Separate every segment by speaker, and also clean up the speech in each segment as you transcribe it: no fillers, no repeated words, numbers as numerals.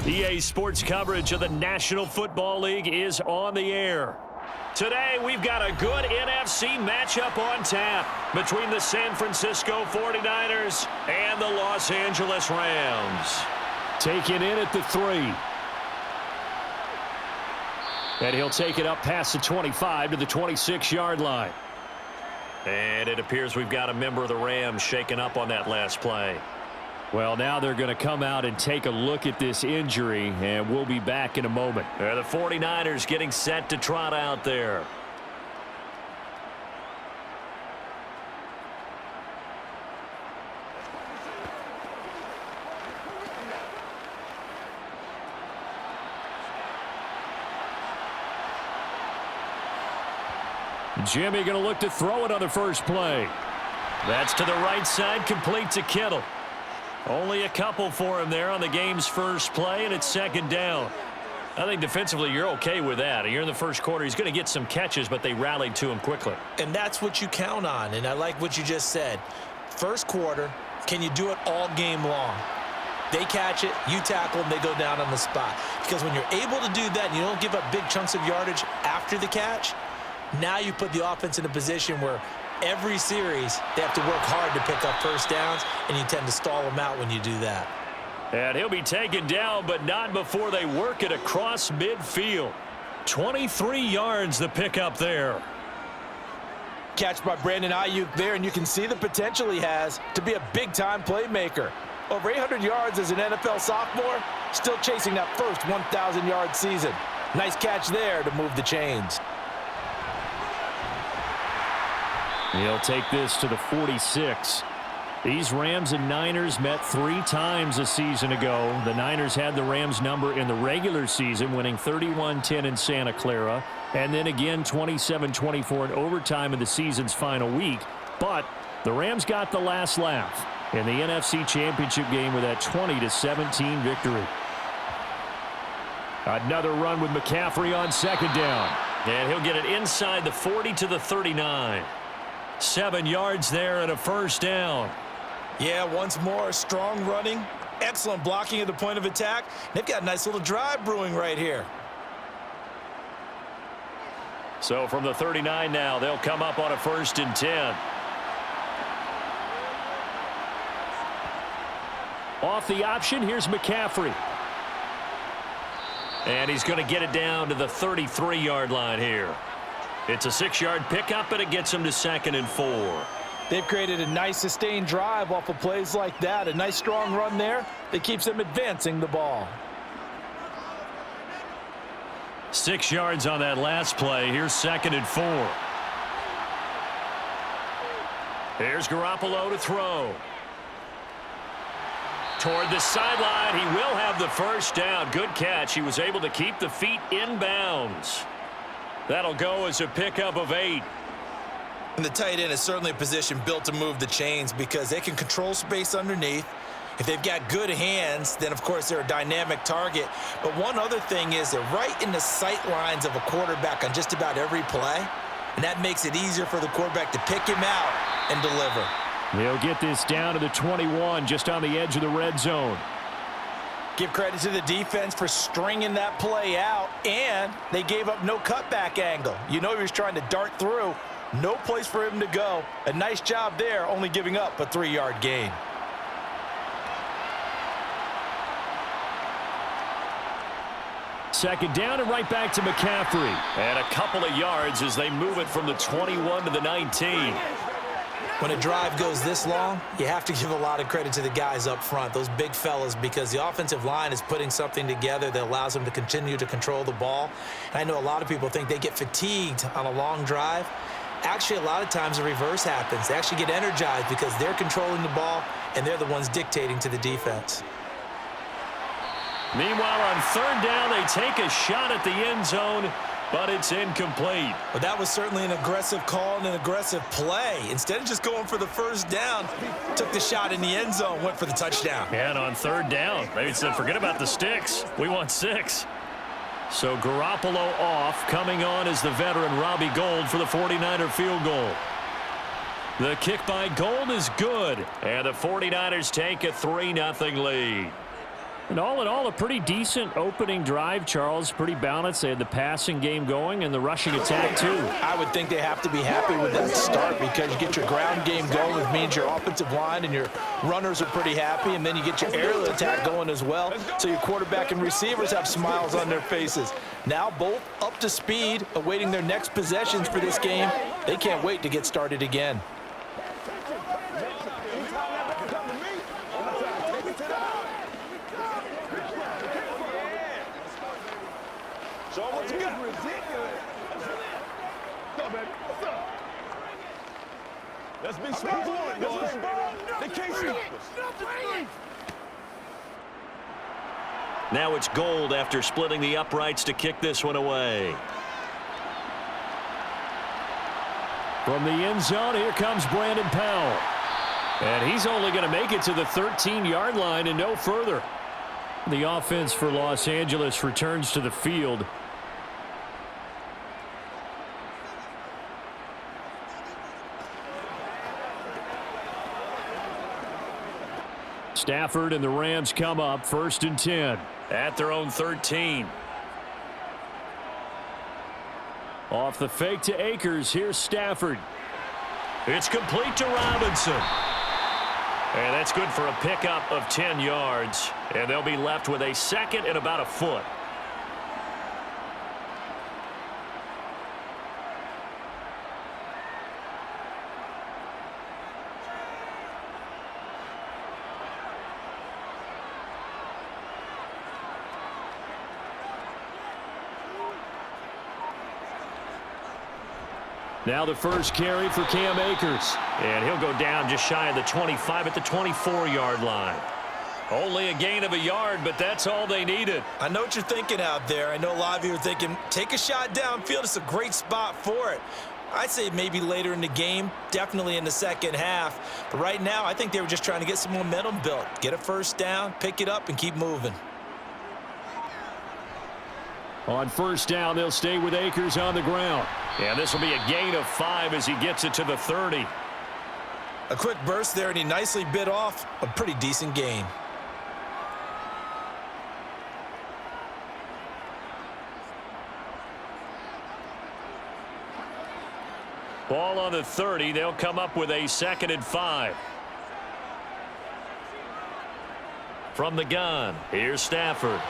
Speaker 1: EA Sports coverage of the National Football League is on the air. Today, we've got a good NFC matchup on tap between the San Francisco 49ers and the Los Angeles Rams. Taken in at the 3. And he'll take it up past the 25 to the 26-yard line. And it appears we've got a member of the Rams shaken up on that last play. Well, now they're going to come out and take a look at this injury, and we'll be back in a moment. The 49ers getting set to trot out there. Jimmy going to look to throw it on the first play. That's to the right side, complete to Kittle. Only a couple for him there on the game's first play, and it's second down. I think defensively you're okay with that. You're in the first quarter. He's going to get some catches, but they rallied to him quickly.
Speaker 2: And that's what you count on, and I like what you just said. First quarter, can you do it all game long? They catch it, you tackle them, they go down on the spot. Because when you're able to do that and you don't give up big chunks of yardage after the catch, now you put the offense in a position where every series, they have to work hard to pick up first downs, and you tend to stall them out when you do that.
Speaker 1: And he'll be taken down, but not before they work it across midfield. 23 yards the pickup there.
Speaker 3: Catch by Brandon Ayuk there, and you can see the potential he has to be a big-time playmaker. Over 800 yards as an NFL sophomore, still chasing that first 1,000-yard season. Nice catch there to move the chains.
Speaker 1: He'll take this to the 46. These Rams and Niners met 3 times a season ago. The Niners had the Rams number in the regular season, winning 31-10 in Santa Clara, and then again 27-24 in overtime in the season's final week. But the Rams got the last laugh in the NFC Championship game with that 20-17 victory. Another run with McCaffrey on second down. And he'll get it inside the 40 to the 39. 7 yards there and a first down.
Speaker 2: Yeah, once more, strong running, excellent blocking at the point of attack. They've got a nice little drive brewing right here.
Speaker 1: So from the 39 now, they'll come up on a 1st and 10. Off the option, here's McCaffrey. And he's going to get it down to the 33-yard line here. It's a 6-yard pickup, and it gets him to 2nd and 4.
Speaker 3: They've created a nice sustained drive off of plays like that. A nice strong run there that keeps them advancing the ball.
Speaker 1: 6 yards on that last play. Here's 2nd and 4. Here's Garoppolo to throw. Toward the sideline, he will have the first down. Good catch. He was able to keep the feet in bounds. That'll go as a pickup of 8.
Speaker 2: And the tight end is certainly a position built to move the chains because they can control space underneath. If they've got good hands, then, of course, they're a dynamic target. But one other thing is they're right in the sight lines of a quarterback on just about every play, and that makes it easier for the quarterback to pick him out and deliver.
Speaker 1: They'll get this down to the 21, just on the edge of the red zone.
Speaker 3: Give credit to the defense for stringing that play out, and they gave up no cutback angle. You know he was trying to dart through. No place for him to go. A nice job there, only giving up a 3-yard gain.
Speaker 1: Second down and right back to McCaffrey. And a couple of yards as they move it from the 21 to the 19.
Speaker 2: When a drive goes this long, you have to give a lot of credit to the guys up front, those big fellas, because the offensive line is putting something together that allows them to continue to control the ball. And I know a lot of people think they get fatigued on a long drive. Actually, a lot of times the reverse happens. They actually get energized because they're controlling the ball, and they're the ones dictating to the defense.
Speaker 1: Meanwhile, on 3rd down, they take a shot at the end zone, but it's incomplete.
Speaker 2: But that was certainly an aggressive call and an aggressive play. Instead of just going for the first down, took the shot in the end zone, went for the touchdown.
Speaker 1: And on 3rd down, they said, forget about the sticks. We want 6. So Garoppolo off. Coming on is the veteran Robbie Gould for the 49er field goal. The kick by Gould is good. And the 49ers take a 3-0 lead. And all in all, a pretty decent opening drive, Charles. Pretty balanced. They had the passing game going and the rushing attack, too.
Speaker 3: I would think they have to be happy with that start because you get your ground game going, which means your offensive line and your runners are pretty happy, and then you get your aerial attack going as well, so your quarterback and receivers have smiles on their faces. Now both up to speed, awaiting their next possessions for this game. They can't wait to get started again.
Speaker 4: Let's be smart. They can't stop us.
Speaker 5: Now it's Gold after splitting the uprights to kick this one away.
Speaker 1: From the end zone, here comes Brandon Powell. And he's only going to make it to the 13-yard line and no further. The offense for Los Angeles returns to the field. Stafford and the Rams come up 1st and 10.
Speaker 5: At their own 13.
Speaker 1: Off the fake to Akers. Here's Stafford.
Speaker 5: It's complete to Robinson. And that's good for a pickup of 10 yards. And they'll be left with a second and about a foot.
Speaker 1: Now the first carry for Cam Akers.
Speaker 5: And he'll go down just shy of the 25 at the 24-yard line. Only a gain of a yard, but that's all they needed.
Speaker 2: I know what you're thinking out there. I know a lot of you are thinking, take a shot downfield. It's a great spot for it. I'd say maybe later in the game, definitely in the second half. But right now, I think they were just trying to get some momentum built. Get a first down, pick it up, and keep moving.
Speaker 1: On first down, they'll stay with Akers on the ground.
Speaker 5: And this will be a gain of 5 as he gets it to the 30.
Speaker 2: A quick burst there, and he nicely bit off a pretty decent gain.
Speaker 5: Ball on the 30. They'll come up with a 2nd and 5. From the gun, here's Stafford.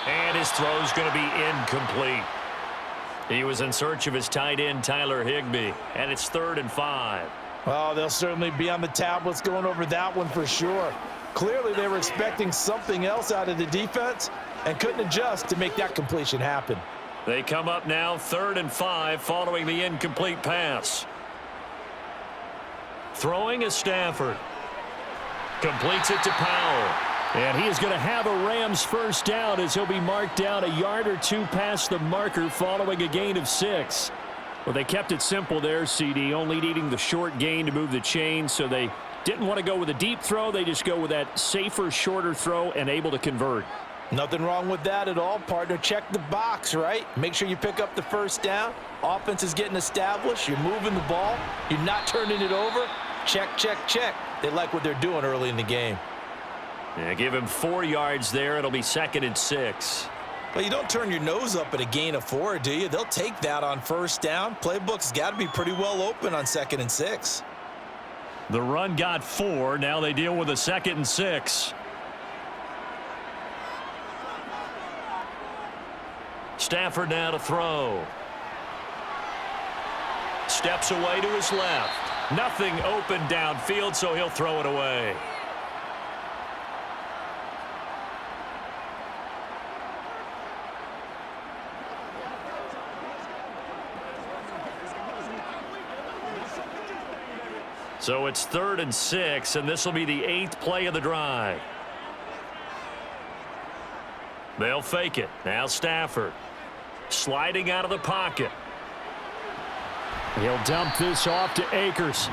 Speaker 5: And his throw's going to be incomplete. He was in search of his tight end, Tyler Higbee. And it's 3rd and 5.
Speaker 3: Well, they'll certainly be on the tablets going over that one for sure. Clearly, they were expecting something else out of the defense and couldn't adjust to make that completion happen.
Speaker 5: They come up now 3rd and 5 following the incomplete pass. Throwing is Stafford. Completes it to Powell.
Speaker 1: And he is going to have a Rams first down as he'll be marked down a yard or two past the marker following a gain of 6. Well, they kept it simple there, CD, only needing the short gain to move the chains, so they didn't want to go with a deep throw. They just go with that safer, shorter throw and able to convert.
Speaker 3: Nothing wrong with that at all, partner. Check the box, right? Make sure you pick up the first down. Offense is getting established. You're moving the ball. You're not turning it over. Check, check, check. They like what they're doing early in the game.
Speaker 5: Yeah, give him 4 yards there. It'll be 2nd and 6.
Speaker 2: Well, you don't turn your nose up at a gain of 4, do you? They'll take that on first down. Playbook's got to be pretty well open on 2nd and 6.
Speaker 5: The run got 4. Now they deal with a 2nd and 6. Stafford now to throw. Steps away to his left. Nothing open downfield, so he'll throw it away. So it's 3rd and 6, and this will be the 8th play of the drive. They'll fake it. Now Stafford. Sliding out of the pocket.
Speaker 1: He'll dump this off to Akers.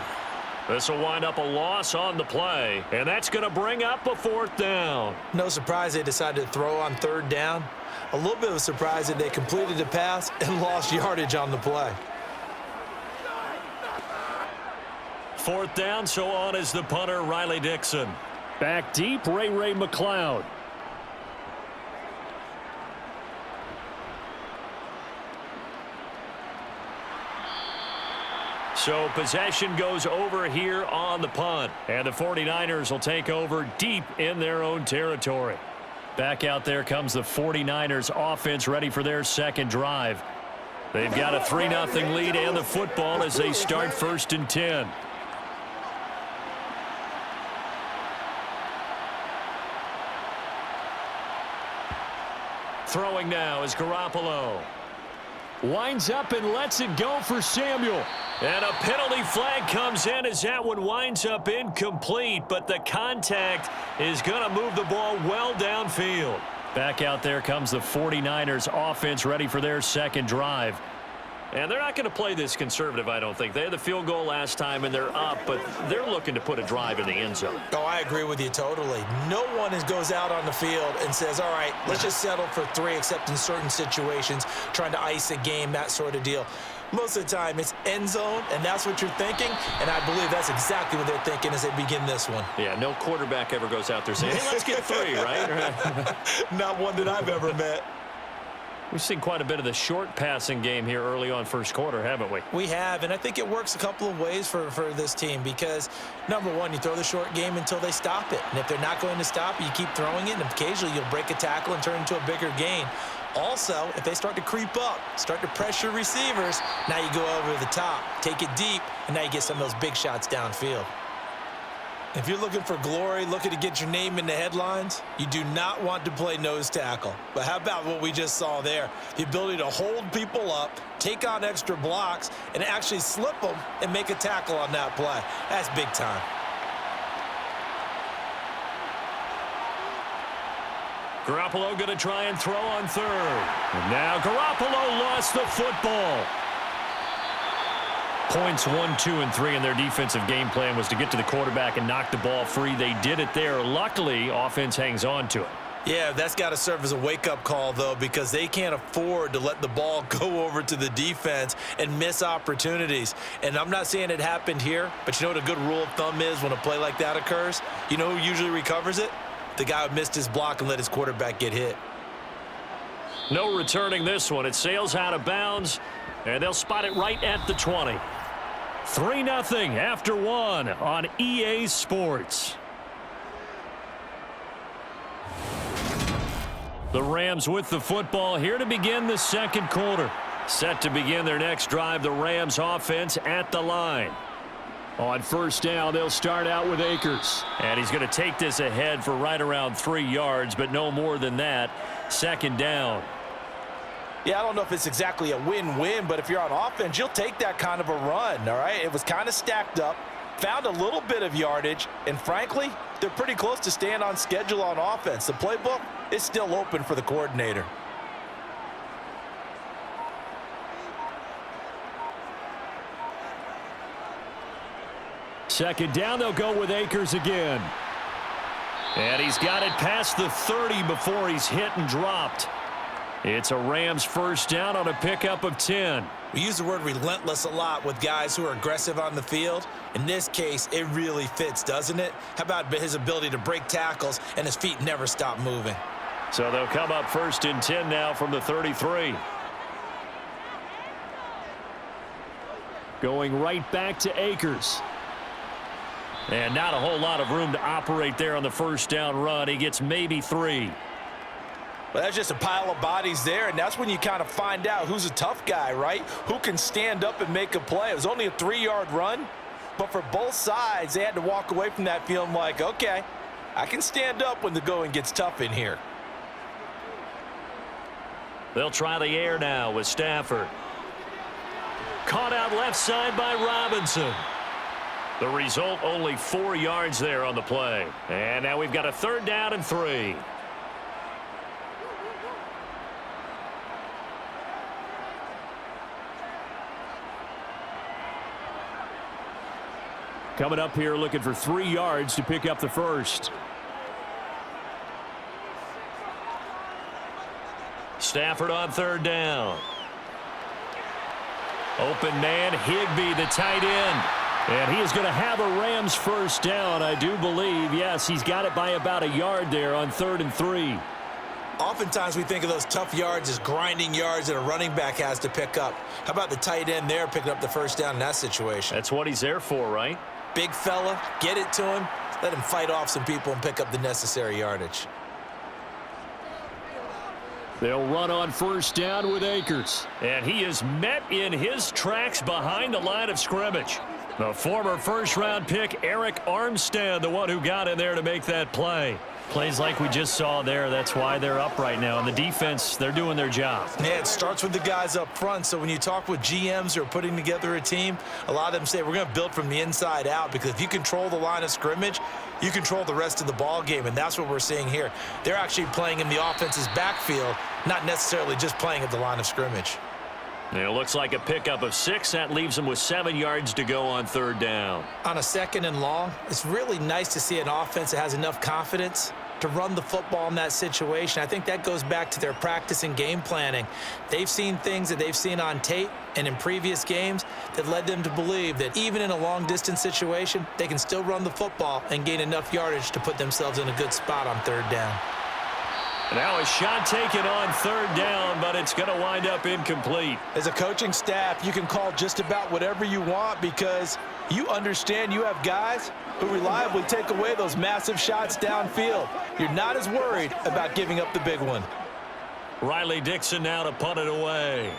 Speaker 5: This will wind up a loss on the play, and that's going to bring up a 4th down.
Speaker 2: No surprise they decided to throw on 3rd down. A little bit of a surprise that they completed the pass and lost yardage on the play.
Speaker 5: 4th down, so on is the punter, Riley Dixon.
Speaker 1: Back deep, Ray McCloud.
Speaker 5: So possession goes over here on the punt. And the 49ers will take over deep in their own territory.
Speaker 1: Back out there comes the 49ers offense ready for their second drive. They've got a 3-0 lead and the football as they start 1st and 10. Throwing now is Garoppolo. Winds up and lets it go for Samuel. And a penalty flag comes in as that one winds up incomplete, but the contact is going to move the ball well downfield. Back out there comes the 49ers offense ready for their second drive. And they're not going to play this conservative, I don't think. They had the field goal last time, and they're up, but they're looking to put a drive in the end zone.
Speaker 2: Oh, I agree with you totally. No one goes out on the field and says, all right, let's just settle for 3, except in certain situations, trying to ice a game, that sort of deal. Most of the time, it's end zone, and that's what you're thinking, and I believe that's exactly what they're thinking as they begin this one.
Speaker 5: Yeah, no quarterback ever goes out there saying, hey, let's get 3, right?
Speaker 2: Not one that I've ever met.
Speaker 1: We've seen quite a bit of the short passing game here early on first quarter, haven't we?
Speaker 2: We have, and I think it works a couple of ways for this team because, number one, you throw the short game until they stop it. And if they're not going to stop it, you keep throwing it, and occasionally you'll break a tackle and turn it into a bigger gain. Also, if they start to creep up, start to pressure receivers, now you go over the top, take it deep, and now you get some of those big shots downfield. If you're looking for glory, looking to get your name in the headlines, you do not want to play nose tackle. But how about what we just saw there? The ability to hold people up, take on extra blocks, and actually slip them and make a tackle on that play. That's big time.
Speaker 1: Garoppolo going to try and throw on third. And now Garoppolo lost the football. Points 1, 2, and 3 in their defensive game plan was to get to the quarterback and knock the ball free. They did it there. Luckily, offense hangs on to it.
Speaker 2: Yeah, that's got to serve as a wake-up call, though, because they can't afford to let the ball go over to the defense and miss opportunities. And I'm not saying it happened here, but you know what a good rule of thumb is when a play like that occurs? You know who usually recovers it? The guy who missed his block and let his quarterback get hit.
Speaker 1: No returning this one. It sails out of bounds, and they'll spot it right at the 20. 3-0 after 1 on EA Sports. The Rams with the football here to begin the second quarter. Set to begin their next drive, the Rams offense at the line. On first down, they'll start out with Akers. And he's going to take this ahead for right around 3 yards, but no more than that. Second down.
Speaker 3: Yeah, I don't know if it's exactly a win-win, but if you're on offense, you'll take that kind of a run, all right? It was kind of stacked up, found a little bit of yardage, and frankly, they're pretty close to staying on schedule on offense. The playbook is still open for the coordinator.
Speaker 1: Second down, they'll go with Akers again. And he's got it past the 30 before he's hit and dropped. It's a Rams first down on a pickup of 10.
Speaker 2: We use the word relentless a lot with guys who are aggressive on the field. In this case, it really fits, doesn't it? How about his ability to break tackles and his feet never stop moving?
Speaker 1: So they'll come up first and 10 now from the 33. Going right back to Akers. And not a whole lot of room to operate there on the first down run. He gets maybe 3.
Speaker 3: Well, that's just a pile of bodies there, and that's when you kind of find out who's a tough guy, right? Who can stand up and make a play. It was only a 3-yard run, but for both sides, they had to walk away from that feeling like, okay, I can stand up when the going gets tough in here.
Speaker 5: They'll try the air now with Stafford. Caught out left side by Robinson. The result, only 4 yards there on the play. And now we've got a third down and 3.
Speaker 1: Coming up here looking for 3 yards to pick up the first.
Speaker 5: Stafford on third down. Open man, Higbee, the tight end.
Speaker 1: And he is going to have a Rams first down, I do believe. Yes, he's got it by about a yard there on 3rd and 3.
Speaker 2: Oftentimes we think of those tough yards as grinding yards that a running back has to pick up. How about the tight end there picking up the first down in that situation?
Speaker 5: That's what he's there for, right?
Speaker 2: Big fella, get it to him, let him fight off some people and pick up the necessary yardage.
Speaker 1: They'll run on first down with Akers.
Speaker 5: And he is met in his tracks behind the line of scrimmage. The former first-round pick, Eric Armstead, the one who got in there to make that play.
Speaker 1: Plays like we just saw there. That's why they're up right now. And the defense, they're doing their job.
Speaker 2: Yeah, it starts with the guys up front. So when you talk with GMs who are putting together a team, a lot of them say we're going to build from the inside out, because if you control the line of scrimmage, you control the rest of the ball game, and that's what we're seeing here. They're actually playing in the offense's backfield, not necessarily just playing at the line of scrimmage.
Speaker 5: It looks like a pickup of 6. That leaves them with 7 yards to go on third down.
Speaker 2: On a second and long, it's really nice to see an offense that has enough confidence to run the football in that situation. I think that goes back to their practice and game planning. They've seen things that they've seen on tape and in previous games that led them to believe that even in a long-distance situation, they can still run the football and gain enough yardage to put themselves in a good spot on third down.
Speaker 5: Now a shot taken on third down, but it's going to wind up incomplete.
Speaker 3: As a coaching staff, you can call just about whatever you want, because you understand you have guys who reliably take away those massive shots downfield. You're not as worried about giving up the big one.
Speaker 5: Riley Dixon now to punt it away.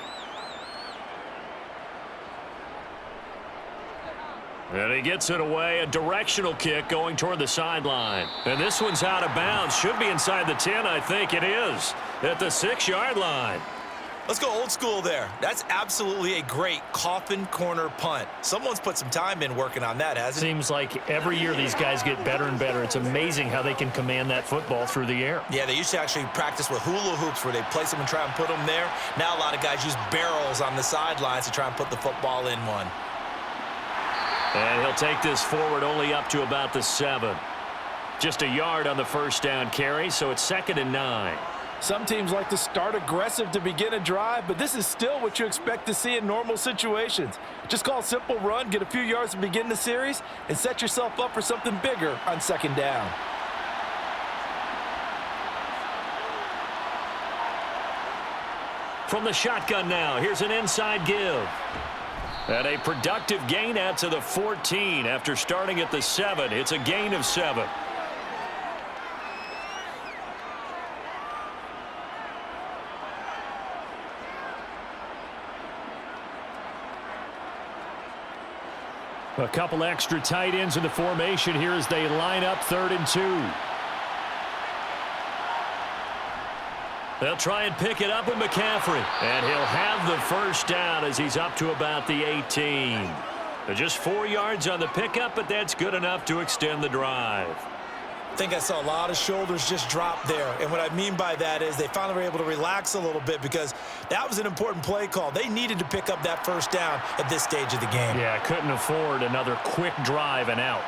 Speaker 5: And he gets it away, a directional kick going toward the sideline. And this one's out of bounds. Should be inside the 10, I think it is, at the 6-yard line.
Speaker 2: Let's go old school there. That's absolutely a great coffin corner punt. Someone's put some time in working on that, hasn't it?
Speaker 1: Seems like every year these guys get better and better. It's amazing how they can command that football through the air.
Speaker 2: Yeah, they used to actually practice with hula hoops where they place them and try and put them there. Now a lot of guys use barrels on the sidelines to try and put the football in one.
Speaker 5: And he'll take this forward only up to about the 7. Just a yard on the first down carry, so it's 2nd and 9.
Speaker 3: Some teams like to start aggressive to begin a drive, but this is still what you expect to see in normal situations. Just call a simple run, get a few yards to begin the series, and set yourself up for something bigger on second down.
Speaker 5: From the shotgun now, here's an inside give. And a productive gain out to the 14 after starting at the 7. It's a gain of 7.
Speaker 1: A couple extra tight ends in the formation here as they line up 3rd and 2. They'll try and pick it up with McCaffrey. And he'll have the first down as he's up to about the 18. Just 4 yards on the pickup, but that's good enough to extend the drive.
Speaker 2: I think I saw a lot of shoulders just drop there. And what I mean by that is they finally were able to relax a little bit, because that was an important play call. They needed to pick up that first down at this stage of the game.
Speaker 1: Yeah, couldn't afford another quick drive and out.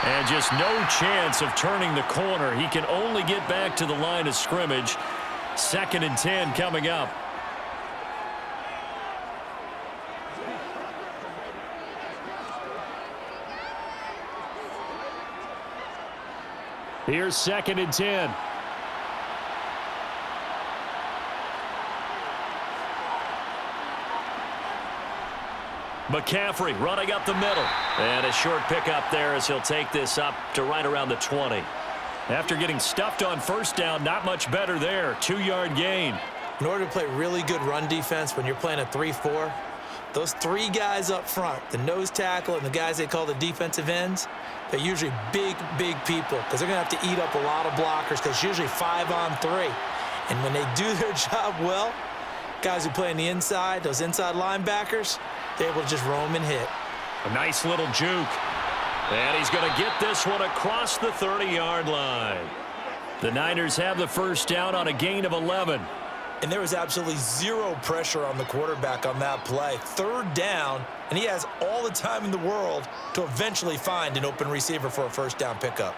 Speaker 1: And just no chance of turning the corner. He can only get back to the line of scrimmage. 2nd and 10 coming up. Here's 2nd and 10. McCaffrey running up the middle. And a short pickup there as he'll take this up to right around the 20. After getting stuffed on first down, not much better there. 2-yard gain.
Speaker 2: In order to play really good run defense when you're playing a 3-4, those 3 guys up front, the nose tackle and the guys they call the defensive ends, they're usually big, big people, because they're going to have to eat up a lot of blockers, because it's usually 5 on 3. And when they do their job well, guys who play on the inside, those inside linebackers, they're able to just roam and hit.
Speaker 1: A nice little juke.
Speaker 5: And he's going to get this one across the 30-yard line.
Speaker 1: The Niners have the first down on a gain of 11.
Speaker 2: And there was absolutely zero pressure on the quarterback on that play. 3rd down, and he has all the time in the world to eventually find an open receiver for a first down pickup.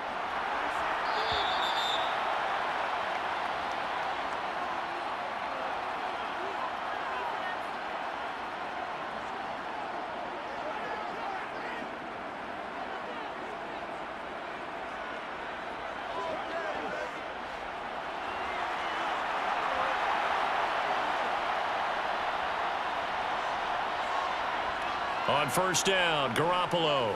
Speaker 5: On first down, Garoppolo.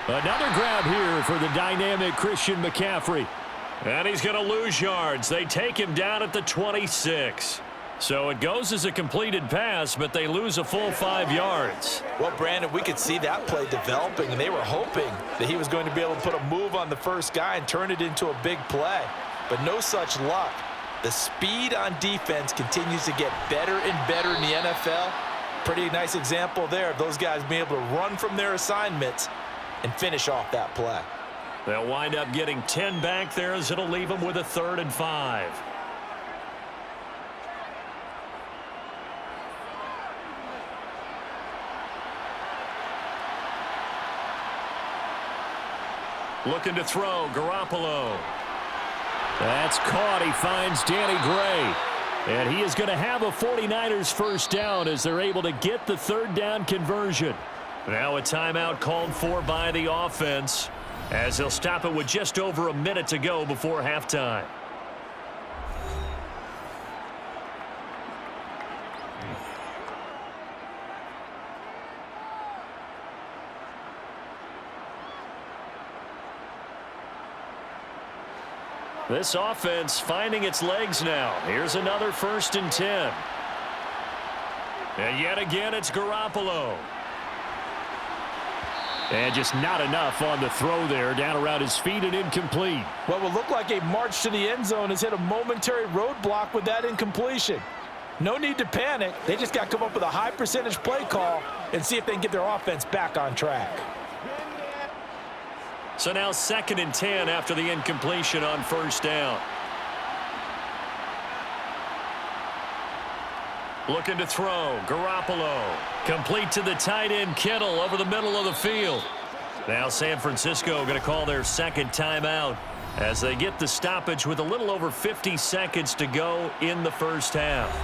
Speaker 1: Another grab here for the dynamic Christian McCaffrey.
Speaker 5: And he's going to lose yards. They take him down at the 26. So it goes as a completed pass, but they lose a full 5 yards.
Speaker 3: Well, Brandon, we could see that play developing, and they were hoping that he was going to be able to put a move on the first guy and turn it into a big play. But no such luck. The speed on defense continues to get better and better in the NFL. Pretty nice example there of those guys being able to run from their assignments and finish off that play.
Speaker 5: They'll wind up getting 10 back there as it'll leave them with a 3rd and 5. Looking to throw, Garoppolo.
Speaker 1: That's caught. He finds Danny Gray. And he is going to have a 49ers first down as they're able to get the 3rd down conversion.
Speaker 5: Now a timeout called for by the offense as they'll stop it with just over a minute to go before halftime. This offense finding its legs now. Here's another 1st and 10. And yet again, it's Garoppolo.
Speaker 1: And just not enough on the throw there. Down around his feet and incomplete.
Speaker 3: What will look like a march to the end zone has hit a momentary roadblock with that incompletion. No need to panic. They just got to come up with a high percentage play call and see if they can get their offense back on track.
Speaker 5: So now 2nd and 10 after the incompletion on first down. Looking to throw, Garoppolo. Complete to the tight end, Kittle, over the middle of the field. Now San Francisco going to call their 2nd timeout as they get the stoppage with a little over 50 seconds to go in the first half.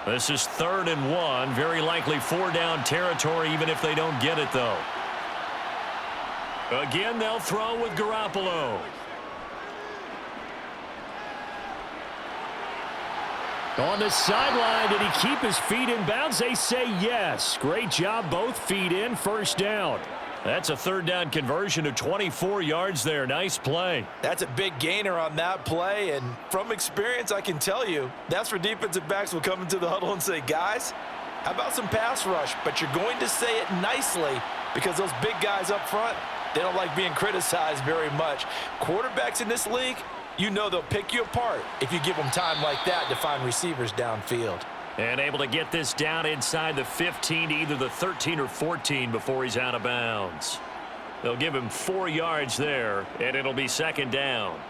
Speaker 5: This is 3rd and 1. Very likely 4-down territory, even if they don't get it, though. Again, they'll throw with Garoppolo.
Speaker 1: On the sideline, did he keep his feet in bounds? They say yes. Great job, both feet in, 1st down.
Speaker 5: That's a 3rd down conversion of 24 yards there. Nice play.
Speaker 3: That's a big gainer on that play, and from experience, I can tell you, that's where defensive backs will come into the huddle and say, guys, how about some pass rush? But you're going to say it nicely because those big guys up front, they don't like being criticized very much. Quarterbacks in this league, you know they'll pick you apart if you give them time like that to find receivers downfield.
Speaker 5: And able to get this down inside the 15 to either the 13 or 14 before he's out of bounds. They'll give him 4 yards there, and it'll be 2nd down.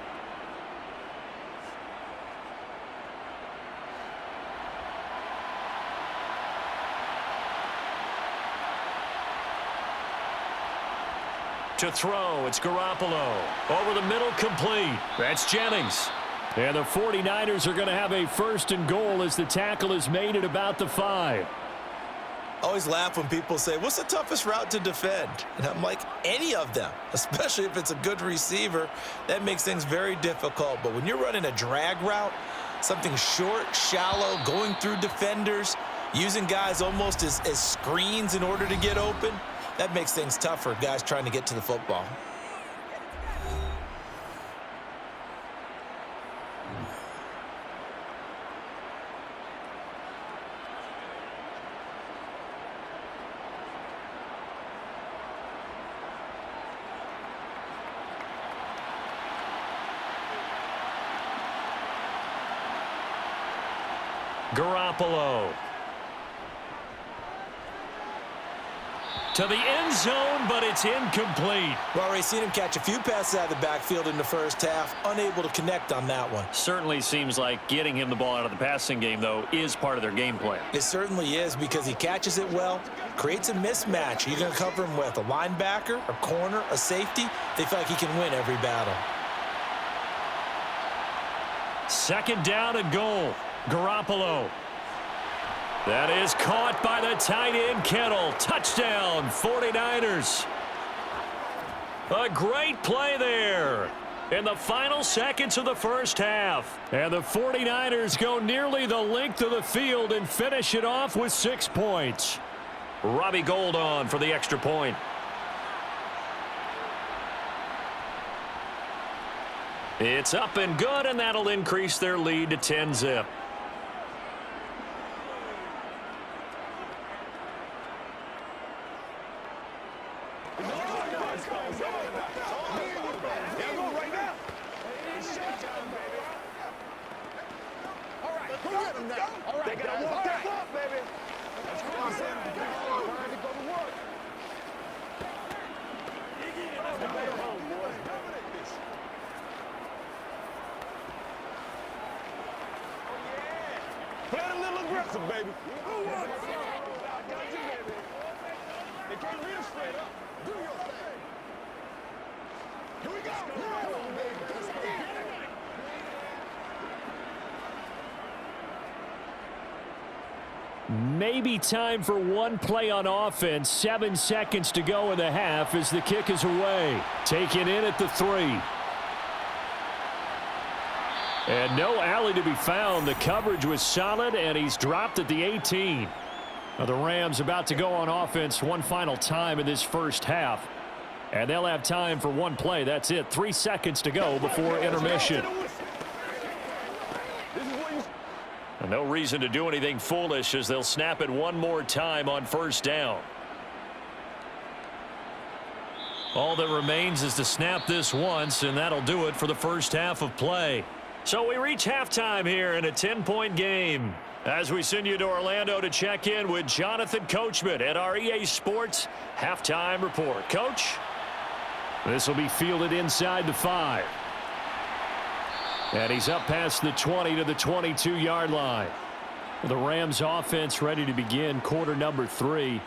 Speaker 5: To throw, it's Garoppolo. Over the middle, complete. That's Jennings.
Speaker 1: And the 49ers are going to have a 1st and goal as the tackle is made at about the 5.
Speaker 3: I always laugh when people say, what's the toughest route to defend? And I'm like, any of them, especially if it's a good receiver. That makes things very difficult. But when you're running a drag route, something short, shallow, going through defenders, using guys almost as screens in order to get open, that makes things tough for guys trying to get to the football.
Speaker 5: Garoppolo. To the end zone, but it's incomplete.
Speaker 3: Well, already seen him catch a few passes out of the backfield in the first half, unable to connect on that one.
Speaker 5: Certainly seems like getting him the ball out of the passing game, though, is part of their game plan.
Speaker 3: It certainly is because he catches it well, creates a mismatch. You're going to cover him with a linebacker, a corner, a safety. They feel like he can win every battle.
Speaker 5: 2nd down and goal. Garoppolo. That is caught by the tight end, Kittle. Touchdown, 49ers. A great play there in the final seconds of the first half.
Speaker 1: And the 49ers go nearly the length of the field and finish it off with 6 points.
Speaker 5: Robbie Gould on for the extra point. It's up and good, and that'll increase their lead to 10-zip.
Speaker 4: Play a little aggressive, baby. They can't read us straight up. Do your thing. Here we go. Come on, baby.
Speaker 1: Maybe time for one play on offense. 7 seconds to go in the half as the kick is away. Taken in at the 3. And no alley to be found. The coverage was solid, and he's dropped at the 18. Now the Rams about to go on offense one final time in this first half. And they'll have time for one play. That's it. 3 seconds to go before intermission.
Speaker 5: And no reason to do anything foolish as they'll snap it one more time on first down. All that remains is to snap this once, and that'll do it for the first half of play. So we reach halftime here in a 10-point game. As we send you to Orlando to check in with Jonathan Coachman at our EA Sports Halftime Report. Coach?
Speaker 1: This will be fielded inside the 5. And he's up past the 20 to the 22-yard line. The Rams offense ready to begin quarter number 3.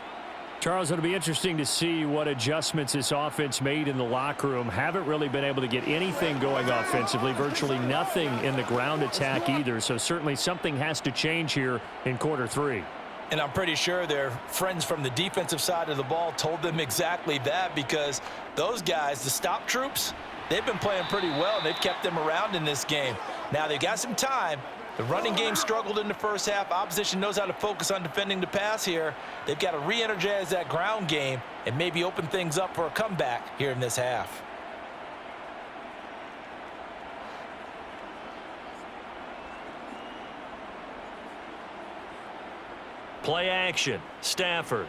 Speaker 1: Charles, it'll be interesting to see what adjustments this offense made in the locker room. Haven't really been able to get anything going offensively, virtually nothing in the ground attack either. So certainly something has to change here in quarter 3.
Speaker 3: And I'm pretty sure their friends from the defensive side of the ball told them exactly that, because those guys, the stop troops, they've been playing pretty well, and they've kept them around in this game. Now they've got some time. The running game struggled in the first half. Opposition knows how to focus on defending the pass here. They've got to re-energize that ground game and maybe open things up for a comeback here in this half.
Speaker 5: Play action. Stafford.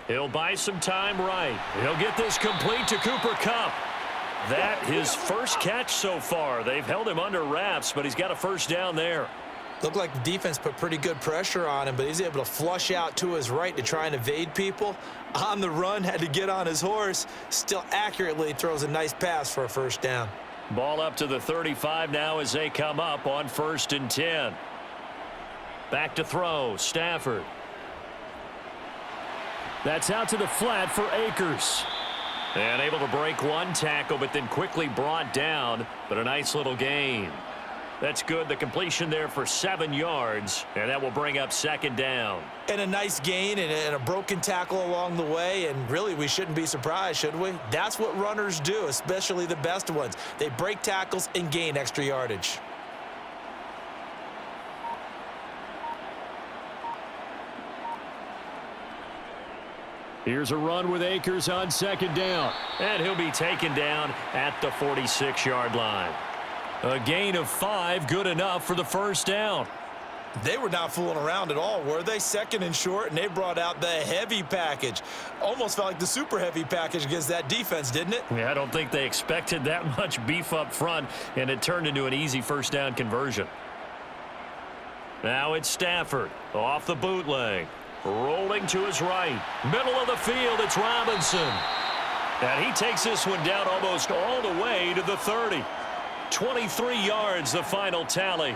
Speaker 5: He'll buy some time right. He'll get this complete to Cooper Kupp. That his first catch so far. They've held him under wraps, but he's got a first down there.
Speaker 2: Looked like the defense put pretty good pressure on him, but he's able to flush out to his right to try and evade people. On the run, had to get on his horse. Still accurately throws a nice pass for a first down.
Speaker 5: Ball up to the 35 now as they come up on 1st and 10. Back to throw. Stafford.
Speaker 1: That's out to the flat for Akers.
Speaker 5: And able to break one tackle, but then quickly brought down. But a nice little gain. That's good. The completion there for 7 yards. And that will bring up 2nd down.
Speaker 2: And a nice gain and a broken tackle along the way. And really, we shouldn't be surprised, should we? That's what runners do, especially the best ones. They break tackles and gain extra yardage.
Speaker 1: Here's a run with Akers on 2nd down.
Speaker 5: And he'll be taken down at the 46-yard line.
Speaker 1: A gain of 5, good enough for the first down.
Speaker 2: They were not fooling around at all, were they? 2nd and short, and they brought out the heavy package. Almost felt like the super heavy package against that defense, didn't it?
Speaker 5: Yeah, I don't think they expected that much beef up front, and it turned into an easy first down conversion. Now it's Stafford off the bootleg. Rolling to his right. Middle of the field, it's Robinson. And he takes this one down almost all the way to the 30. 23 yards, the final tally.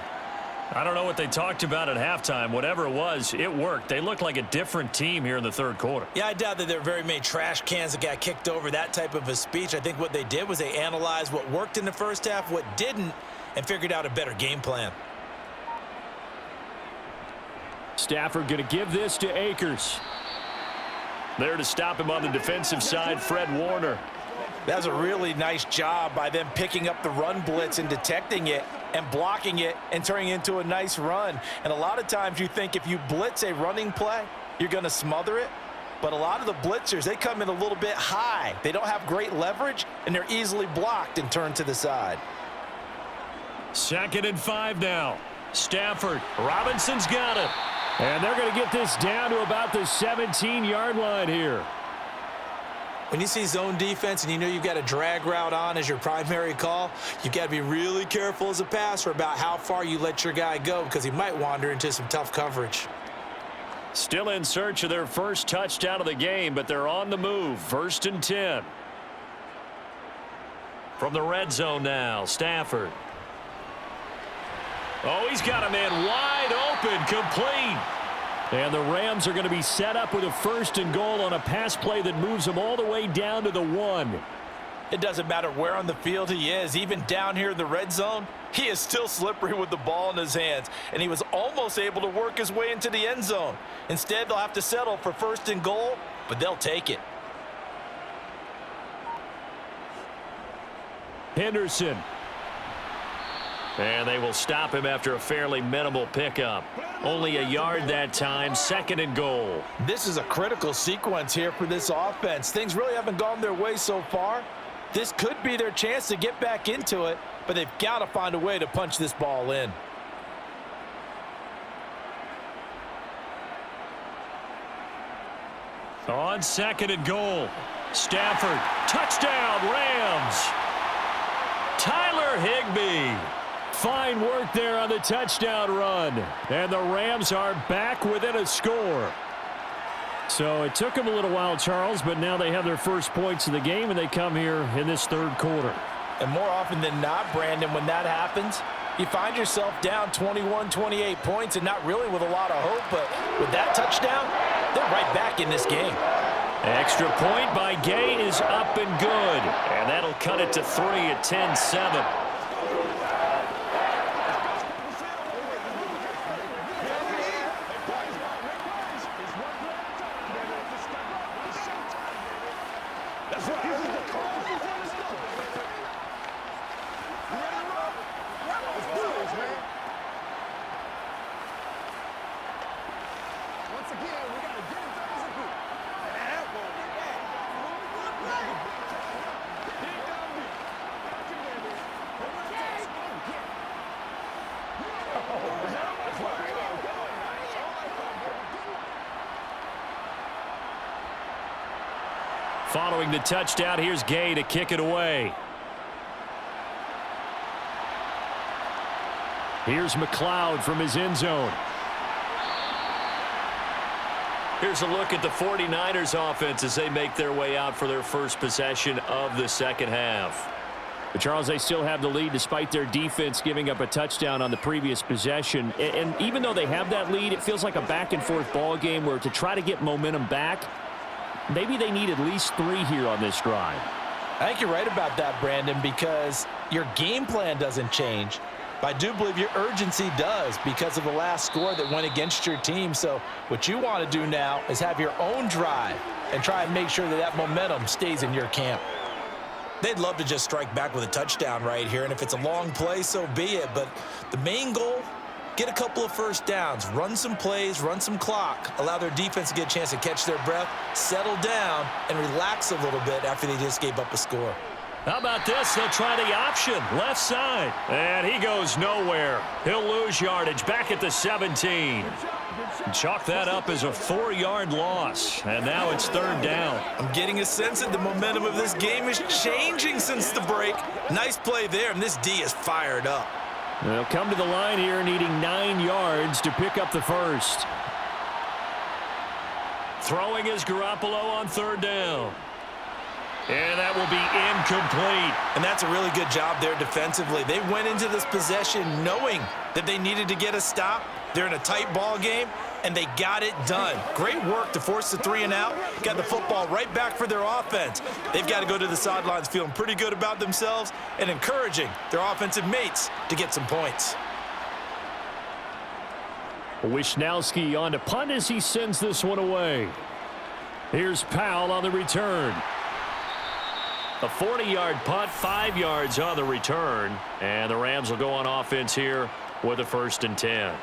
Speaker 5: I don't know what they talked about at halftime. Whatever it was, it worked. They looked like a different team here in the 3rd quarter.
Speaker 2: Yeah, I doubt that there were very many trash cans that got kicked over, that type of a speech. I think what they did was they analyzed what worked in the first half, what didn't, and figured out a better game plan.
Speaker 1: Stafford going to give this to Akers.
Speaker 5: There to stop him on the defensive side, Fred Warner.
Speaker 3: That's a really nice job by them picking up the run blitz and detecting it and blocking it and turning it into a nice run. And a lot of times you think if you blitz a running play, you're going to smother it. But a lot of the blitzers, they come in a little bit high. They don't have great leverage, and they're easily blocked and turned to the side.
Speaker 5: 2nd and 5 now. Stafford. Robinson's got it.
Speaker 1: And they're going to get this down to about the 17-yard line here.
Speaker 2: When you see zone defense and you know you've got a drag route on as your primary call, you've got to be really careful as a passer about how far you let your guy go because he might wander into some tough coverage.
Speaker 5: Still in search of their first touchdown of the game, but they're on the move. 1st and 10. From the red zone now, Stafford. Oh, he's got a man wide open, complete.
Speaker 1: And the Rams are going to be set up with a 1st and goal on a pass play that moves them all the way down to the 1.
Speaker 3: It doesn't matter where on the field he is. Even down here in the red zone, he is still slippery with the ball in his hands. And he was almost able to work his way into the end zone. Instead, they'll have to settle for 1st and goal, but they'll take it.
Speaker 1: Henderson.
Speaker 5: And they will stop him after a fairly minimal pickup. Only a yard that time, 2nd and goal.
Speaker 3: This is a critical sequence here for this offense. Things really haven't gone their way so far. This could be their chance to get back into it, but they've got to find a way to punch this ball in.
Speaker 5: On 2nd and goal, Stafford, touchdown, Rams. Tyler Higbee.
Speaker 1: Fine work there on the touchdown run. And the Rams are back within a score. So it took them a little while, Charles, but now they have their first points of the game, and they come here in this 3rd quarter.
Speaker 3: And more often than not, Brandon, when that happens, you find yourself down 21, 28 points and not really with a lot of hope. But with that touchdown, they're right back in this game.
Speaker 5: Extra point by Gay is up and good. And that'll cut it to 3 at 10-7. Following the touchdown, here's Gay to kick it away.
Speaker 1: Here's McLeod from his end zone.
Speaker 5: Here's a look at the 49ers offense as they make their way out for their first possession of the 2nd half.
Speaker 1: But Charles, they still have the lead despite their defense giving up a touchdown on the previous possession. And even though they have that lead, it feels like a back-and-forth ball game where to try to get momentum back, maybe they need at least 3 here on this drive.
Speaker 3: I think you're right about that, Brandon, because your game plan doesn't change. But I do believe your urgency does because of the last score that went against your team. So what you want to do now is have your own drive and try and make sure that that momentum stays in your camp.
Speaker 2: They'd love to just strike back with a touchdown right here, and if it's a long play, so be it. But the main goal, get a couple of first downs, run some plays, run some clock, allow their defense to get a chance to catch their breath, settle down, and relax a little bit after they just gave up a score.
Speaker 5: How about this? They'll try the option, left side. And he goes nowhere. He'll lose yardage back at the 17. Chalk that up as a 4-yard loss. And now it's 3rd down.
Speaker 2: I'm getting a sense that the momentum of this game is changing since the break. Nice play there, and this D is fired up.
Speaker 1: They'll come to the line here needing 9 yards to pick up the first.
Speaker 5: Throwing is Garoppolo on 3rd down. And that will be incomplete.
Speaker 2: And that's a really good job there defensively. They went into this possession knowing that they needed to get a stop. They're in a tight ball game, and they got it done. Great work to force the 3 and out. Got the football right back for their offense. They've got to go to the sidelines feeling pretty good about themselves and encouraging their offensive mates to get some points.
Speaker 1: Wisnowski on to punt as he sends this one away. Here's Powell on the return.
Speaker 5: A 40-yard punt, 5 yards on the return. And the Rams will go on offense here with a 1st and 10.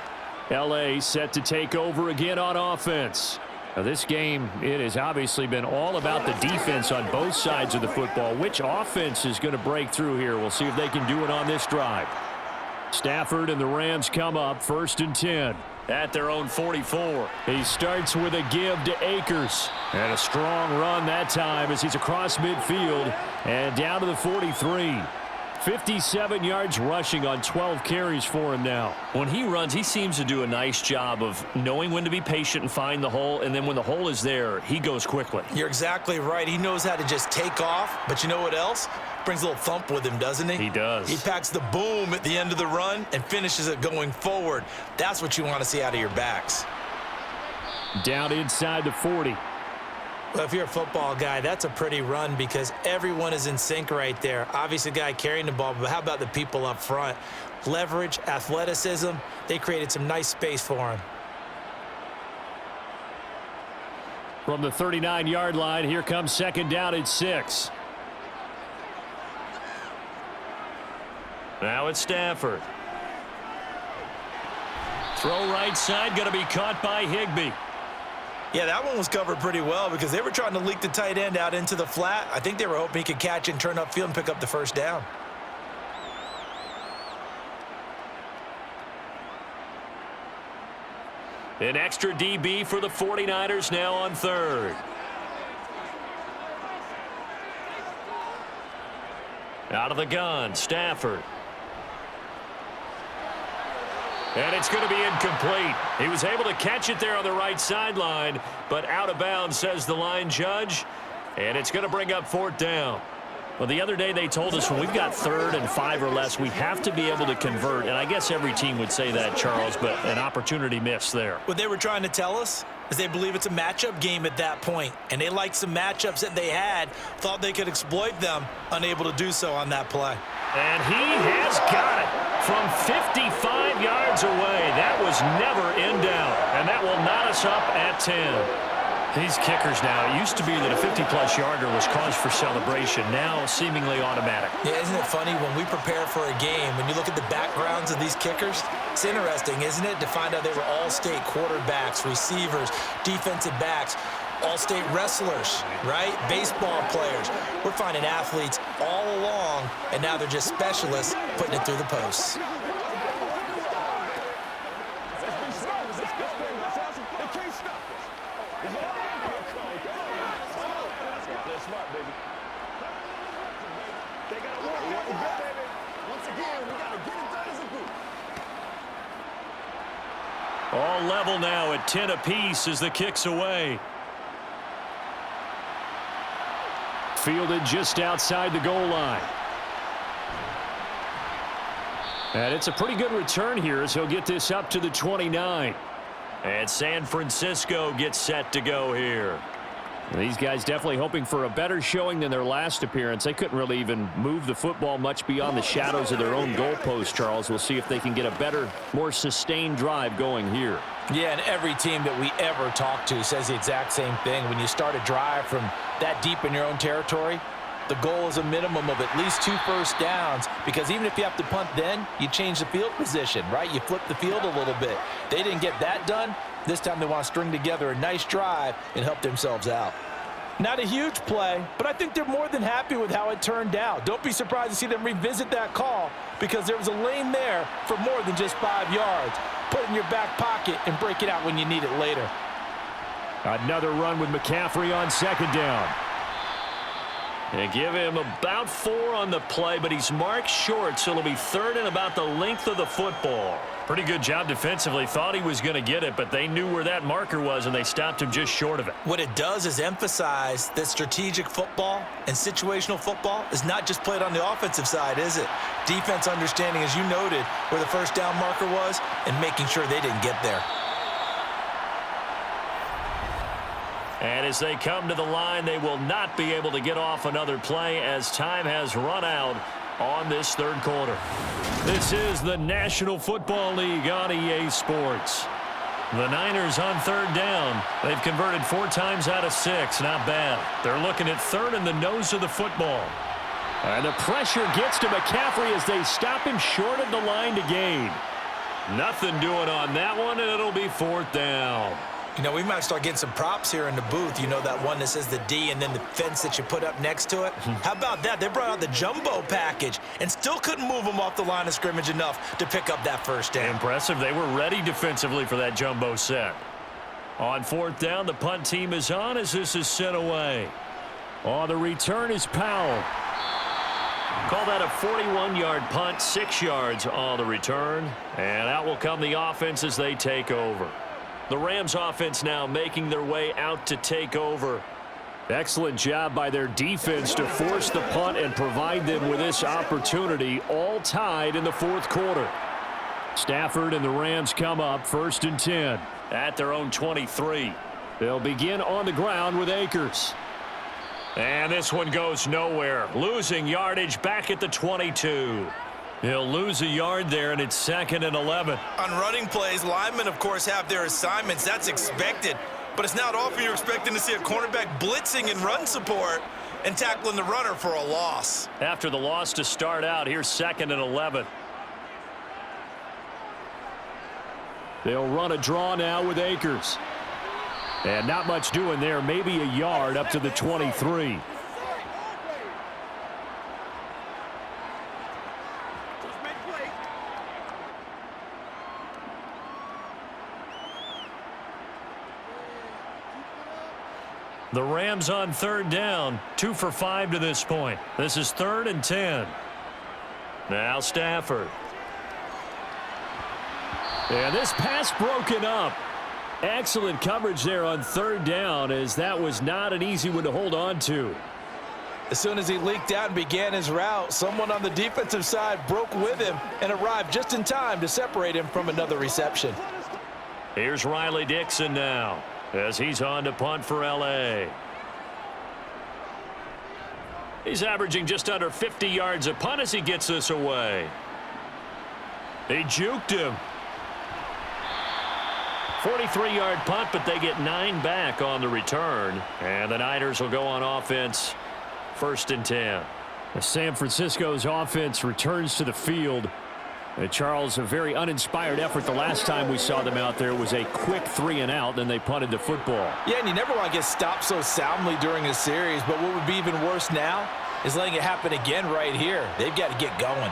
Speaker 1: L.A. set to take over again on offense. Now this game, it has obviously been all about the defense on both sides of the football. Which offense is going to break through here? We'll see if they can do it on this drive. Stafford and the Rams come up 1st and 10.
Speaker 5: At their own 44.
Speaker 1: He starts with a give to Akers. And a strong run that time as he's across midfield and down to the 43. 57 yards rushing on 12 carries for him now.
Speaker 5: When he runs, he seems to do a nice job of knowing when to be patient and find the hole, and then when the hole is there, he goes quickly.
Speaker 2: You're exactly right. He knows how to just take off, but you know what else? Brings a little thump with him, doesn't he?
Speaker 5: He does.
Speaker 2: He packs the boom at the end of the run and finishes it going forward. That's what you want to see out of your backs.
Speaker 1: Down inside the 40.
Speaker 2: Well, if you're a football guy, that's a pretty run because everyone is in sync right there. Obviously, the guy carrying the ball, but how about the people up front? Leverage, athleticism, they created some nice space for him.
Speaker 1: From the 39-yard line, here comes 2nd down at 6.
Speaker 5: Now it's Stafford. Throw right side, going to be caught by Higbee.
Speaker 2: Yeah, that one was covered pretty well because they were trying to leak the tight end out into the flat. I think they were hoping he could catch and turn upfield and pick up the 1st down.
Speaker 5: An extra DB for the 49ers now on 3rd. Out of the gun, Stafford. And it's going to be incomplete. He was able to catch it there on the right sideline, but out of bounds, says the line judge. And it's going to bring up 4th down. Well, the other day they told us when we've got 3rd and 5 or less, we have to be able to convert. And I guess every team would say that, Charles, but an opportunity missed there.
Speaker 2: What they were trying to tell us is they believe it's a matchup game at that point, and they liked some matchups that they had, thought they could exploit them, unable to do so on that play.
Speaker 5: And he has got it from 55 yards away. That was never in doubt, and that will knot us up at 10. These kickers now, it used to be that a 50-plus yarder was cause for celebration, now seemingly automatic.
Speaker 2: Yeah, isn't it funny when we prepare for a game, when you look at the backgrounds of these kickers, it's interesting, isn't it, to find out they were all-state quarterbacks, receivers, defensive backs, all-state wrestlers, right? Baseball players. We're finding athletes all along, and now they're just specialists putting it through the posts.
Speaker 5: All level now at 10 apiece as the kick's away.
Speaker 1: Fielded just outside the goal line. And it's a pretty good return here as he'll get this up to the 29.
Speaker 5: And San Francisco gets set to go here.
Speaker 1: These guys definitely hoping for a better showing than their last appearance. They couldn't really even move the football much beyond the shadows of their own goalpost, Charles. We'll see if they can get a better, more sustained drive going here.
Speaker 2: Yeah, and every team that we ever talk to says the exact same thing. When you start a drive from that deep in your own territory, the goal is a minimum of at least 2 first downs, because even if you have to punt then, you change the field position, right? You flip the field a little bit. They didn't get that done. This time they want to string together a nice drive and help themselves out. Not a huge play, but I think they're more than happy with how it turned out. Don't be surprised to see them revisit that call, because there was a lane there for more than just 5 yards. Put it in your back pocket and break it out when you need it later.
Speaker 1: Another run with McCaffrey on 2nd down.
Speaker 5: They give him about 4 on the play, but he's marked short, so it'll be 3rd and about the length of the football. Pretty good job defensively. Thought he was going to get it, but they knew where that marker was, and they stopped him just short of it.
Speaker 2: What it does is emphasize that strategic football and situational football is not just played on the offensive side, is it? Defense understanding, as you noted, where the first down marker was and making sure they didn't get there.
Speaker 5: And as they come to the line, they will not be able to get off another play as time has run out on this 3rd quarter. This is the National Football League on EA Sports. The Niners on third down. They've converted 4 times out of 6. Not bad. They're looking at third in the nose of the football.
Speaker 1: And the pressure gets to McCaffrey as they stop him short of the line to gain.
Speaker 5: Nothing doing on that one, and it'll be 4th down.
Speaker 2: You know, we might start getting some props here in the booth. You know, that one that says the D and then the fence that you put up next to it? How about that? They brought out the jumbo package and still couldn't move them off the line of scrimmage enough to pick up that first down.
Speaker 5: Impressive. They were ready defensively for that jumbo set. On 4th down, the punt team is on as this is sent away.
Speaker 1: On the return is Powell.
Speaker 5: Call that a 41-yard punt, 6 yards on the return. And out will come the offense as they take over. The Rams offense now making their way out to take over.
Speaker 1: Excellent job by their defense to force the punt and provide them with this opportunity, all tied in the 4th quarter. Stafford and the Rams come up 1st and 10.
Speaker 5: At their own 23.
Speaker 1: They'll begin on the ground with Akers.
Speaker 5: And this one goes nowhere. Losing yardage back at the 22. He'll lose a yard there, and it's 2nd and 11.
Speaker 3: On running plays, linemen, of course, have their assignments. That's expected. But it's not often you're expecting to see a cornerback blitzing in run support and tackling the runner for a loss.
Speaker 5: After the loss to start out, here's 2nd and 11.
Speaker 1: They'll run a draw now with Akers. And not much doing there, maybe a yard up to the 23.
Speaker 5: The Rams on 3rd down, 2 for 5 to this point. This is 3rd and 10. Now Stafford.
Speaker 1: And this pass broken up. Excellent coverage there on 3rd down, as that was not an easy one to hold on to.
Speaker 3: As soon as he leaked out and began his route, someone on the defensive side broke with him and arrived just in time to separate him from another reception.
Speaker 5: Here's Riley Dixon now, as he's on to punt for L.A. He's averaging just under 50 yards a punt as he gets this away. He juked him. 43-yard punt, but they get 9 back on the return. And the Niners will go on offense, 1st and 10.
Speaker 1: San Francisco's offense returns to the field. Charles, a very uninspired effort the last time we saw them out there was a quick 3 and out, then they punted the football.
Speaker 3: Yeah, and you never want to get stopped so soundly during a series, but what would be even worse now is letting it happen again right here. They've got to get going.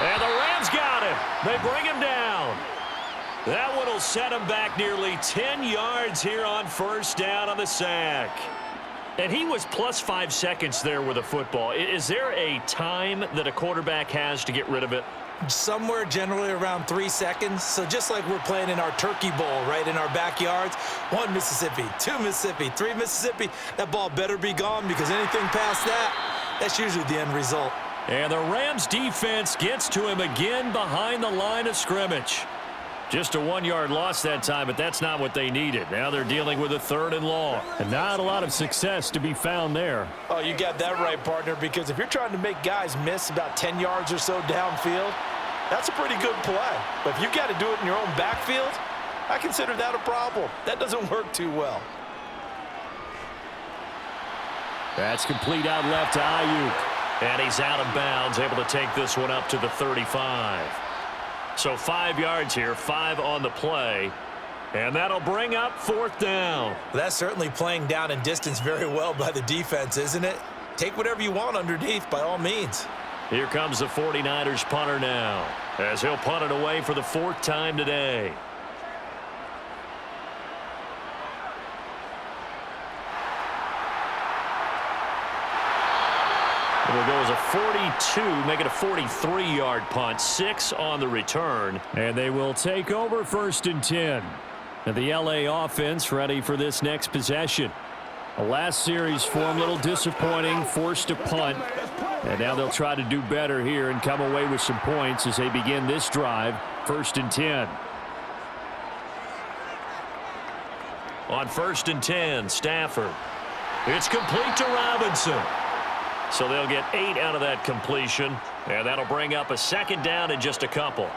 Speaker 5: And the Rams got him. They bring him down. That one will set him back nearly 10 yards here on 1st down on the sack. And he was plus 5 seconds there with a football. Is there a time that a quarterback has to get rid of it?
Speaker 2: Somewhere generally around 3 seconds. So just like we're playing in our turkey bowl, right, in our backyards, 1 Mississippi, 2 Mississippi, 3 Mississippi, that ball better be gone because anything past that, that's usually the end result.
Speaker 1: And the Rams defense gets to him again behind the line of scrimmage. Just a 1-yard loss that time, but that's not what they needed. Now they're dealing with a 3rd and long. And not a lot of success to be found there.
Speaker 3: Oh, you got that right, partner, because if you're trying to make guys miss about 10 yards or so downfield, that's a pretty good play. But if you've got to do it in your own backfield, I consider that a problem. That doesn't work too well.
Speaker 1: That's complete out left to Ayuk.
Speaker 5: And he's out of bounds, able to take this one up to the 35. So 5 yards here, 5 on the play. And that'll bring up 4th down.
Speaker 2: That's certainly playing down in distance very well by the defense, isn't it? Take whatever you want underneath, by all means.
Speaker 5: Here comes the 49ers punter now, as he'll punt it away for the 4th time today. It'll go as a 42, make it a 43-yard punt, 6 on the return.
Speaker 1: And they will take over 1st and 10. And the L.A. offense ready for this next possession. The last series for them, a little disappointing, forced to punt. And now they'll try to do better here and come away with some points as they begin this drive, 1st and 10.
Speaker 5: On 1st and 10, Stafford. It's complete to Robinson. So they'll get 8 out of that completion, and that'll bring up a second down in just a couple.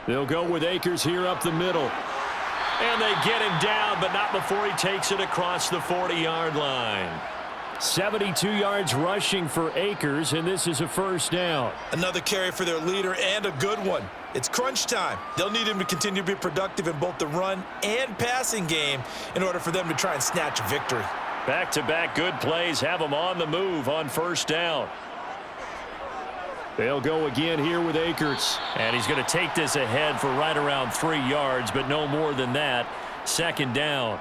Speaker 1: They'll go with Akers here up the middle.
Speaker 5: And they get him down, but not before he takes it across the 40-yard line.
Speaker 1: 72 yards rushing for Akers, and this is a first down.
Speaker 3: Another carry for their leader, and a good one. It's crunch time. They'll need him to continue to be productive in both the run and passing game in order for them to try and snatch a victory.
Speaker 5: Back-to-back good plays have them on the move on first down.
Speaker 1: They'll go again here with Akers.
Speaker 5: And he's going to take this ahead for right around 3 yards, but no more than that. Second down.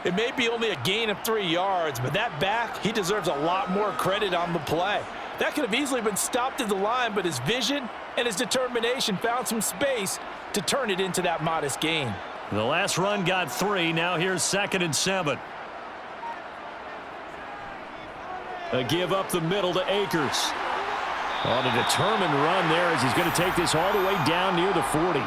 Speaker 3: It may be only a gain of 3 yards, but that back, he deserves a lot more credit on the play. That could have easily been stopped at the line, but his vision and his determination found some space to turn it into that modest gain.
Speaker 1: The last run got 3. Now here's 2nd and 7. A give up the middle to Akers. On a determined run there as he's going to take this all the way down near the 40.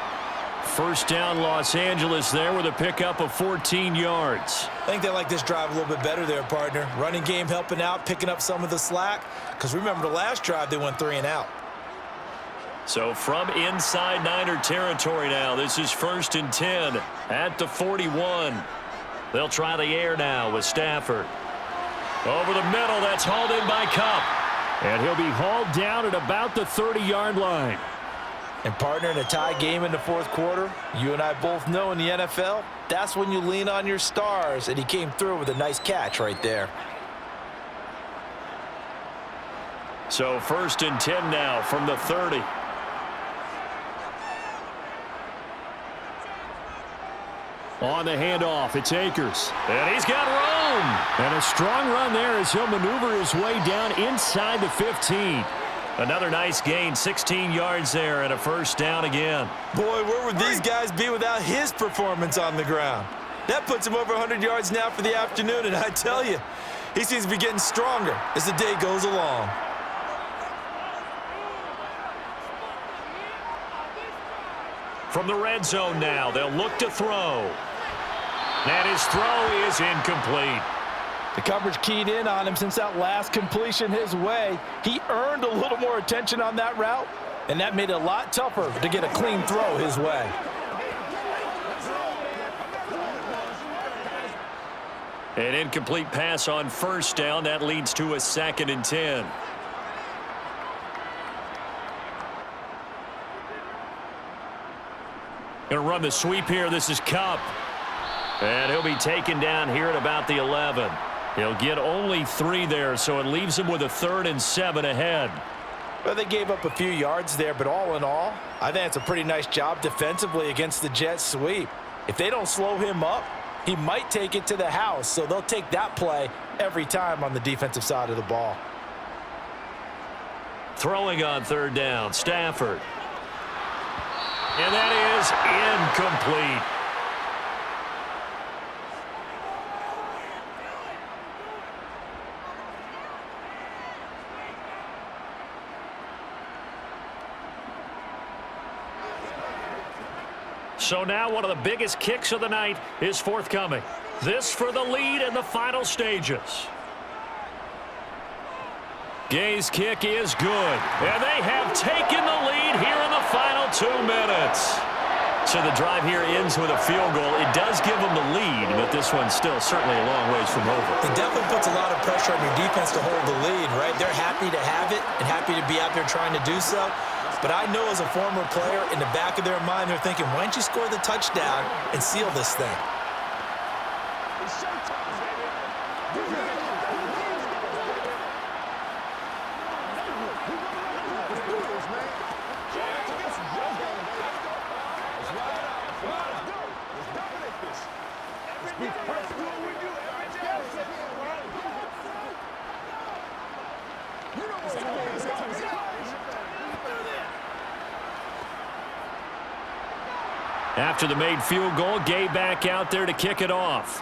Speaker 1: First down Los Angeles there with a pickup of 14 yards.
Speaker 3: I think they like this drive a little bit better there, partner. Running game helping out, picking up some of the slack. Because remember the last drive they went 3 and out.
Speaker 5: So from inside Niner territory now, this is 1st and 10 at the 41. They'll try the air now with Stafford. Over the middle, that's hauled in by Kupp.
Speaker 1: And he'll be hauled down at about the 30-yard line.
Speaker 3: And partner, in a tie game in the 4th quarter, you and I both know in the NFL, that's when you lean on your stars, and he came through with a nice catch right there.
Speaker 5: So 1st and 10 now from the 30.
Speaker 1: On the handoff, it's Akers.
Speaker 5: And he's got room.
Speaker 1: And a strong run there as he'll maneuver his way down inside the 15.
Speaker 5: Another nice gain, 16 yards there, and a first down again.
Speaker 3: Boy, where would these guys be without his performance on the ground? That puts him over 100 yards now for the afternoon, and I tell you, he seems to be getting stronger as the day goes along.
Speaker 5: From the red zone now, they'll look to throw. And his throw is incomplete.
Speaker 3: The coverage keyed in on him since that last completion his way. He earned a little more attention on that route, and that made it a lot tougher to get a clean throw his way.
Speaker 5: An incomplete pass on first down. That leads to a 2nd and 10. Going to run the sweep here. This is Kupp. And he'll be taken down here at about the 11. He'll get only 3 there, so it leaves him with a 3rd and 7 ahead.
Speaker 3: Well, they gave up a few yards there, but all in all, I think it's a pretty nice job defensively against the Jets sweep. If they don't slow him up, he might take it to the house, so they'll take that play every time on the defensive side of the ball.
Speaker 5: Throwing on 3rd down, Stafford. And that is incomplete. So now one of the biggest kicks of the night is forthcoming. This for the lead in the final stages. Gay's kick is good. And they have taken the lead here in the final 2 minutes. So the drive here ends with a field goal. It does give them the lead, but this one's still certainly a long ways from over.
Speaker 2: It definitely puts a lot of pressure on your defense to hold the lead, right? They're happy to have it and happy to be out there trying to do so. But I know as a former player, in the back of their mind, they're thinking, why don't you score the touchdown and seal this thing?
Speaker 1: After the made field goal, Gay back out there to kick it off.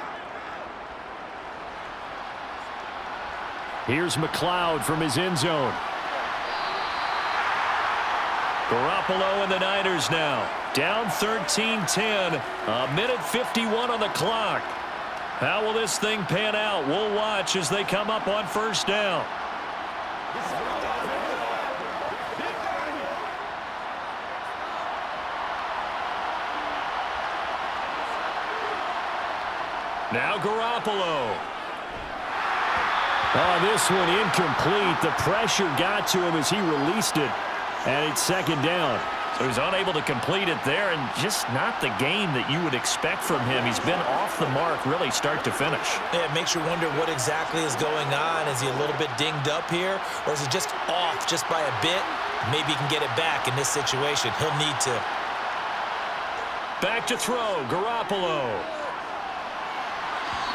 Speaker 1: Here's McLeod from his end zone.
Speaker 5: Garoppolo and the Niners now. Down 13-10. A minute 51 on the clock. How will this thing pan out? We'll watch as they come up on first down. Now Garoppolo.
Speaker 1: Oh, this one incomplete. The pressure got to him as he released it. And it's second down.
Speaker 5: So he's unable to complete it there, and just not the game that you would expect from him. He's been off the mark really start to finish.
Speaker 2: Yeah, it makes you wonder what exactly is going on. Is he a little bit dinged up here, or is he just off just by a bit? Maybe he can get it back in this situation. He'll need to.
Speaker 5: Back to throw, Garoppolo.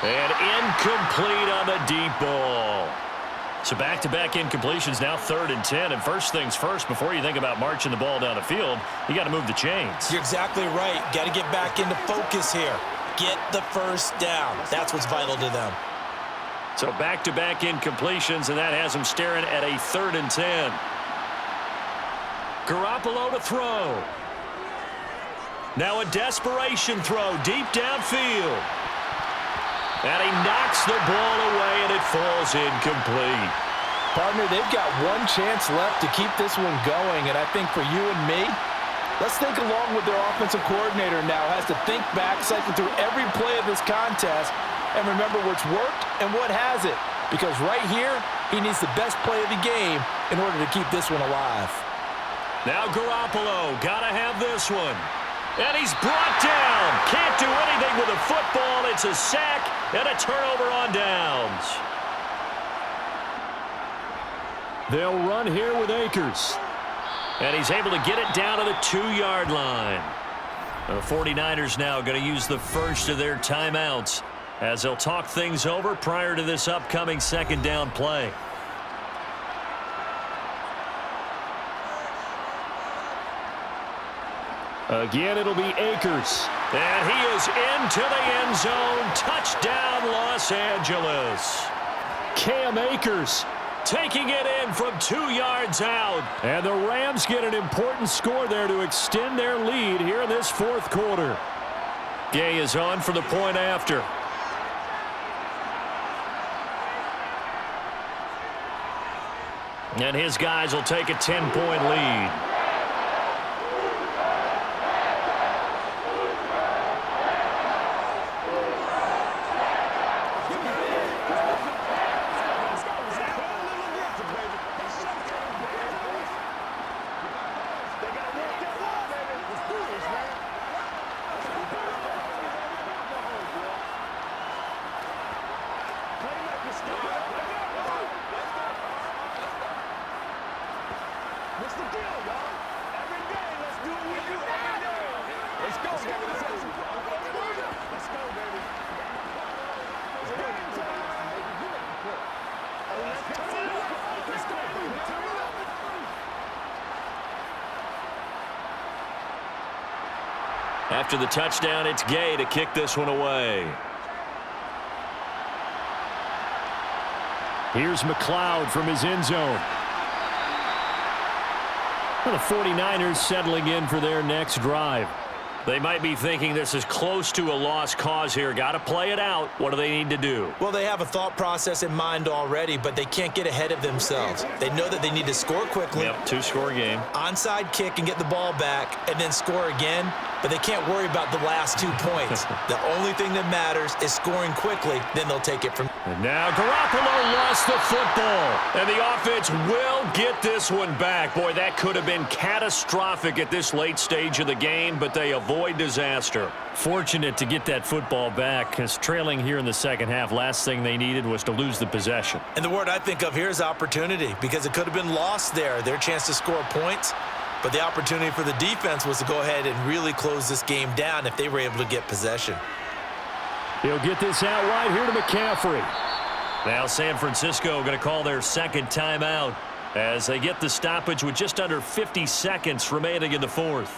Speaker 5: And incomplete on the deep ball. So back-to-back incompletions, now 3rd and 10. And first things first, before you think about marching the ball down the field, you got to move the chains.
Speaker 2: You're exactly right. Got to get back into focus here. Get the first down. That's what's vital to them.
Speaker 5: So back-to-back incompletions, and that has them staring at a 3rd and 10. Garoppolo to throw. Now a desperation throw deep downfield. And he knocks the ball away, and it falls incomplete.
Speaker 3: Partner, they've got one chance left to keep this one going, and I think for you and me, let's think along with their offensive coordinator now. Has to think back, cycle through every play of this contest, and remember what's worked and what hasn't. Because right here, he needs the best play of the game in order to keep this one alive.
Speaker 5: Now Garoppolo, gotta have this one. And he's brought down. Can't do anything with a football. It's a sack and a turnover on downs.
Speaker 1: They'll run here with Akers.
Speaker 5: And he's able to get it down to the 2-yard line. The 49ers now going to use the first of their timeouts as they'll talk things over prior to this upcoming second down play.
Speaker 1: Again, it'll be Akers.
Speaker 5: And he is into the end zone. Touchdown, Los Angeles.
Speaker 1: Cam Akers
Speaker 5: taking it in from 2 yards out.
Speaker 1: And the Rams get an important score there to extend their lead here in this 4th quarter.
Speaker 5: Gay is on for the point after. And his guys will take a 10-point lead. After the touchdown, it's Gay to kick this one away.
Speaker 1: Here's McLeod from his end zone. Well, the 49ers settling in for their next drive.
Speaker 5: They might be thinking this is close to a lost cause here. Got to play it out. What do they need to do?
Speaker 2: Well, they have a thought process in mind already, but they can't get ahead of themselves. They know that they need to score quickly.
Speaker 5: Yep, 2-score game.
Speaker 2: Onside kick and get the ball back and then score again, but they can't worry about the last 2 points. The only thing that matters is scoring quickly, then they'll take it from.
Speaker 5: And now Garoppolo lost the football, and the offense will get this one back. Boy, that could have been catastrophic at this late stage of the game, but they avoid disaster.
Speaker 1: Fortunate to get that football back, because trailing here in the second half, last thing they needed was to lose the possession.
Speaker 2: And the word I think of here is opportunity, because it could have been lost there, their chance to score points. But the opportunity for the defense was to go ahead and really close this game down if they were able to get possession.
Speaker 1: He'll get this out right here to McCaffrey.
Speaker 5: Now San Francisco going to call their second timeout as they get the stoppage with just under 50 seconds remaining in the 4th.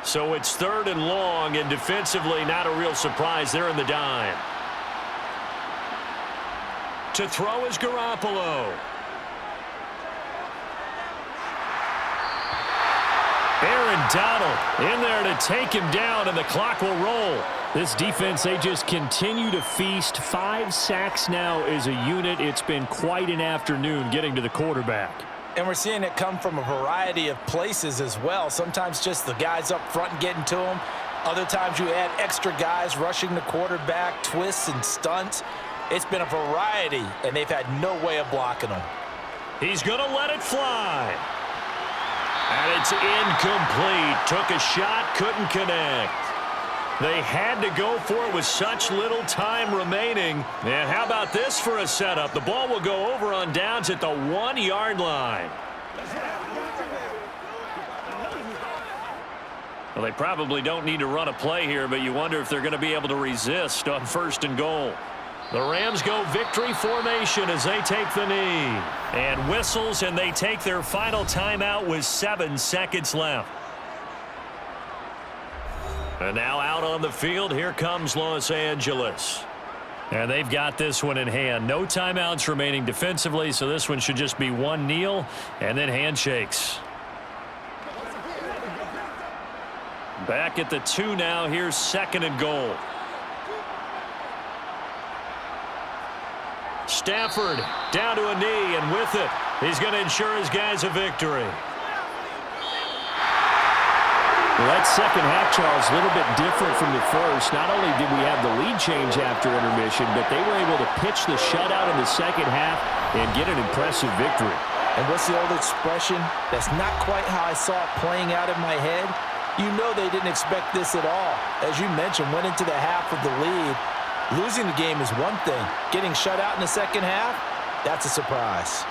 Speaker 5: So it's 3rd and long, and defensively not a real surprise there in the dime. To throw is Garoppolo. Aaron Donald in there to take him down, and the clock will roll. This defense, they just continue to feast. 5 sacks now as a unit. It's been quite an afternoon getting to the quarterback.
Speaker 3: And we're seeing it come from a variety of places as well. Sometimes just the guys up front and getting to him. Other times you add extra guys rushing the quarterback, twists and stunts. It's been a variety, and they've had no way of blocking them.
Speaker 5: He's going to let it fly. And it's incomplete. Took a shot, couldn't connect. They had to go for it with such little time remaining. And how about this for a setup? The ball will go over on downs at the 1-yard line. Well, they probably don't need to run a play here, but you wonder if they're going to be able to resist on 1st and goal. The Rams go victory formation as they take the knee. And whistles, and they take their final timeout with 7 seconds left. And now out on the field, here comes Los Angeles. And they've got this one in hand. No timeouts remaining defensively, so this one should just be one kneel and then handshakes. Back at the 2 now. Here's 2nd and goal. Stafford down to a knee, and with it, he's going to ensure his guys a victory.
Speaker 1: Well, that second half, Charles, a little bit different from the first. Not only did we have the lead change after intermission, but they were able to pitch the shutout in the second half and get an impressive victory.
Speaker 3: And what's the old expression? That's not quite how I saw it playing out in my head. You know they didn't expect this at all. As you mentioned, went into the half with the lead. Losing the game is one thing. Getting shut out in the second half, that's a surprise.